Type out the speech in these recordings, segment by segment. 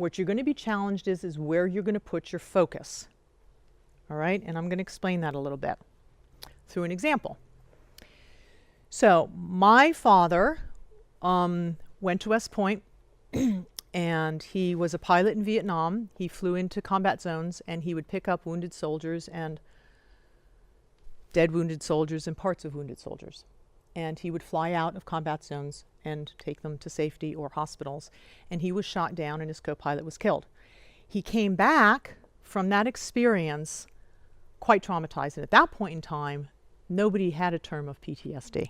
What you're going to be challenged is where you're going to put your focus. All right? And I'm going to explain that a little bit through an example. So my father went to West Point and he was a pilot in Vietnam. He flew into combat zones and he would pick up wounded soldiers and dead wounded soldiers and parts of wounded soldiers. And he would fly out of combat zones and take them to safety or hospitals. And he was shot down and his co-pilot was killed. He came back from that experience quite traumatized. And at that point in time, nobody had a term of PTSD.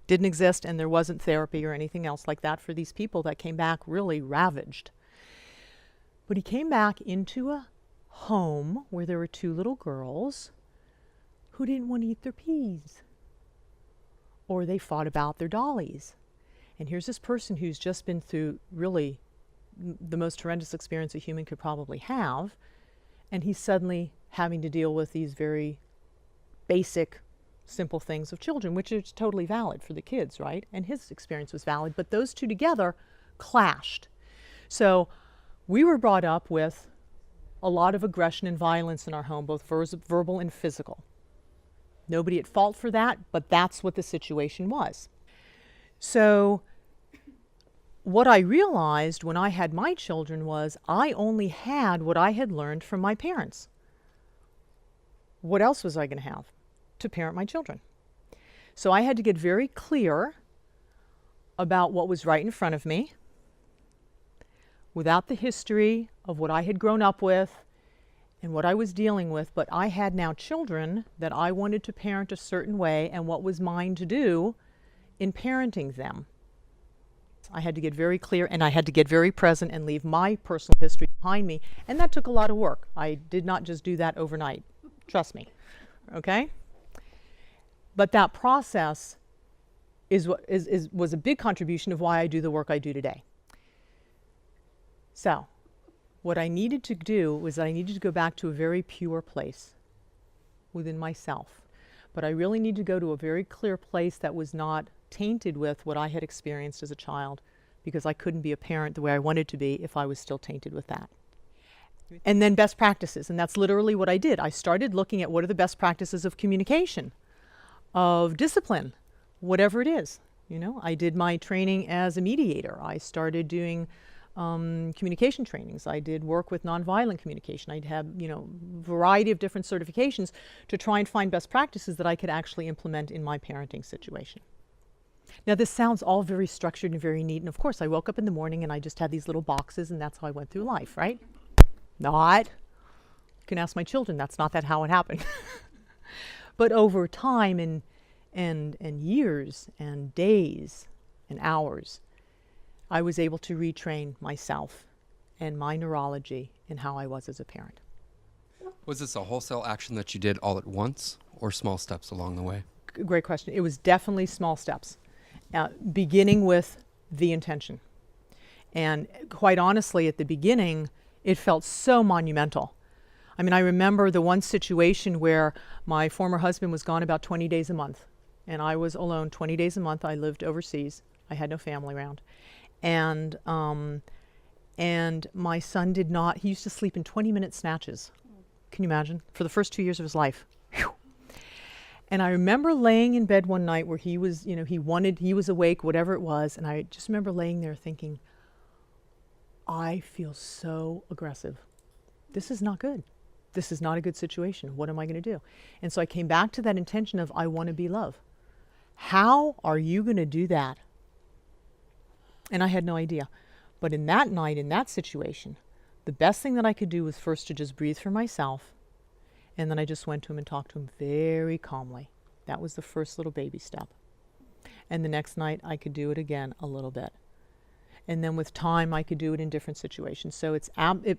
Didn't exist, and there wasn't therapy or anything else like that for these people that came back really ravaged. But he came back into a home where there were 2 little girls who didn't want to eat their peas. Or they fought about their dollies. And here's this person who's just been through really the most horrendous experience a human could probably have, and he's suddenly having to deal with these very basic, simple things of children, which is totally valid for the kids, right? And his experience was valid, but those 2 together clashed. So we were brought up with a lot of aggression and violence in our home, both verbal and physical. Nobody at fault for that, but that's what the situation was. So what I realized when I had my children was I only had what I had learned from my parents. What else was I going to have to parent my children? So I had to get very clear about what was right in front of me without the history of what I had grown up with and what I was dealing with, but I had now children that I wanted to parent a certain way and what was mine to do in parenting them. I had to get very clear and I had to get very present and leave my personal history behind me, and that took a lot of work. I did not just do that overnight, trust me, okay? But that process was a big contribution of why I do the work I do today. So what I needed to do was I needed to go back to a very pure place within myself. But I really needed to go to a very clear place that was not tainted with what I had experienced as a child, because I couldn't be a parent the way I wanted to be if I was still tainted with that. And then best practices, and that's literally what I did. I started looking at what are the best practices of communication, of discipline, whatever it is. You know, I did my training as a mediator. I started doing communication trainings. I did work with nonviolent communication. I'd have, variety of different certifications to try and find best practices that I could actually implement in my parenting situation. Now this sounds all very structured and very neat, and of course I woke up in the morning and I just had these little boxes and that's how I went through life, right? Not. You can ask my children, that's not how it happened. But over time and years and days and hours, I was able to retrain myself and my neurology in how I was as a parent. Was this a wholesale action that you did all at once or small steps along the way? Great question. It was definitely small steps, beginning with the intention. And quite honestly, at the beginning, it felt so monumental. I mean, I remember the one situation where my former husband was gone about 20 days a month, and I was alone 20 days a month. I lived overseas. I had no family around. And my son he used to sleep in 20-minute snatches. Can you imagine? For the first 2 years of his life. Whew. And I remember laying in bed one night where he was, he was awake, whatever it was. And I just remember laying there thinking, I feel so aggressive. This is not good. This is not a good situation. What am I going to do? And so I came back to that intention of, I want to be love. How are you going to do that? And I had no idea. But in that night, in that situation, the best thing that I could do was first to just breathe for myself. And then I just went to him and talked to him very calmly. That was the first little baby step. And the next night I could do it again a little bit. And then with time I could do it in different situations. So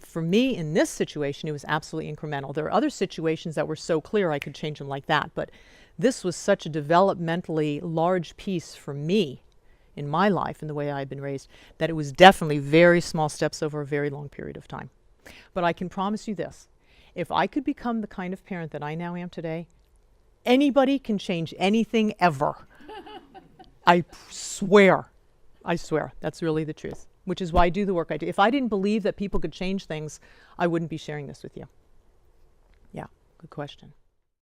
for me in this situation, it was absolutely incremental. There are other situations that were so clear I could change them like that. But this was such a developmentally large piece for me in my life and the way I had been raised, that it was definitely very small steps over a very long period of time. But I can promise you this, if I could become the kind of parent that I now am today, anybody can change anything ever. I swear, that's really the truth. which is why I do the work I do. If I didn't believe that people could change things, I wouldn't be sharing this with you. Yeah, good question.